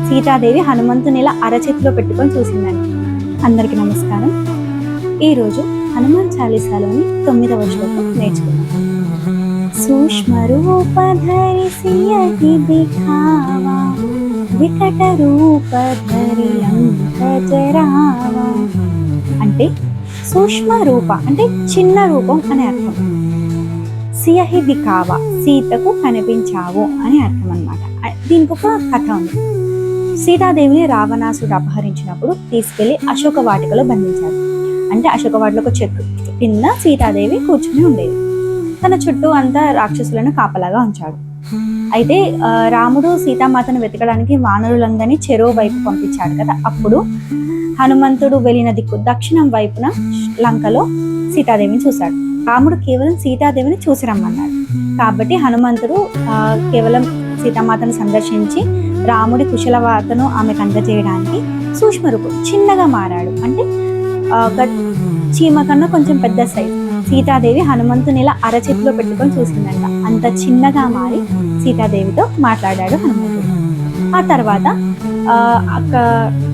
సీతాదేవి హనుమంతుని ఇలా అరచేతిలో పెట్టుకొని చూసిందండి. అందరికీ నమస్కారం. ఈరోజు హనుమాన్ చాలీసాలోని 9వ శ్లోకం నేర్చుకున్నాం. సూక్ష్మ రూప ధరి సియహి దిఖావా, వికట రూప ధరి లంక జరావా. అంటే సూక్ష్మ రూప అంటే చిన్న రూపం అనే అర్థం. సియహి దిఖావా సీతకు కనిపించావు అని అర్థం అన్నమాట. దీనికి ఒక కథ ఉంది. సీతాదేవిని రావణాసుడు అపహరించినప్పుడు తీసుకెళ్లి అశోక వాటికలో బంధించాడు. అంటే అశోక వాటిలో ఒక చెట్టు కింద సీతాదేవి కూర్చుని ఉండేది. తన చుట్టూ అంతా రాక్షసులను కాపలాగా ఉంచాడు. అయితే రాముడు సీతామాతను వెతకడానికి వానరులందరినీ చెరువు వైపు పంపించాడు కదా. అప్పుడు హనుమంతుడు వెళ్ళిన దిక్కు దక్షిణం వైపున లంకలో సీతాదేవిని చూశాడు. రాముడు కేవలం సీతాదేవిని చూసి రమ్మన్నాడు. కాబట్టి హనుమంతుడు కేవలం సీతామాతను సందర్శించి రాముడి కుశలవార్తను ఆమెకు అందజేయడానికి సూక్ష్మ రూపం చిన్నగా మారాడు. అంటే ఒక చీమ కన్నా కొంచెం పెద్ద సైజు. సీతాదేవి హనుమంతుని ఇలా అరచేతిలో పెట్టుకొని చూసిందంట. అంత చిన్నగా మారి సీతాదేవితో మాట్లాడాడు హనుమంతుడు. ఆ తర్వాత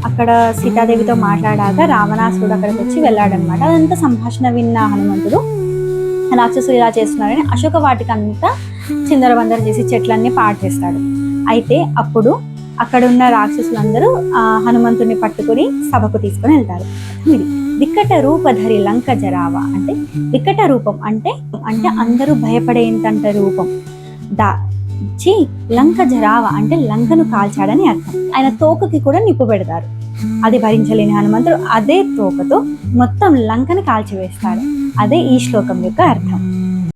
అక్కడ సీతాదేవితో మాట్లాడాక రావణాసుడు అక్కడికి వచ్చి వెళ్ళాడనమాట. అదంతా సంభాషణ విన్న హనుమంతుడు రాక్షసులు ఇలా చేస్తున్నారని అశోక వాటికంతా చిందరవందర చేసి చెట్లన్నీ పాడు చేస్తాడు. అయితే అప్పుడు అక్కడ ఉన్న రాక్షసులందరూ హనుమంతుడిని పట్టుకుని సభకు తీసుకుని వెళ్తారు. ఇది వికట రూపధరి లంక జరావా. అంటే వికట రూపం అంటే అందరూ భయపడేంతంత రూపం దాచి లంక జరావా అంటే లంకను కాల్చాడని అర్థం. ఆయన తోకకి కూడా నిప్పు పెడతారు. అది భరించలేని హనుమంతుడు అదే తోకతో మొత్తం లంకను కాల్చివేస్తాడు. అదే ఈ శ్లోకం యొక్క అర్థం.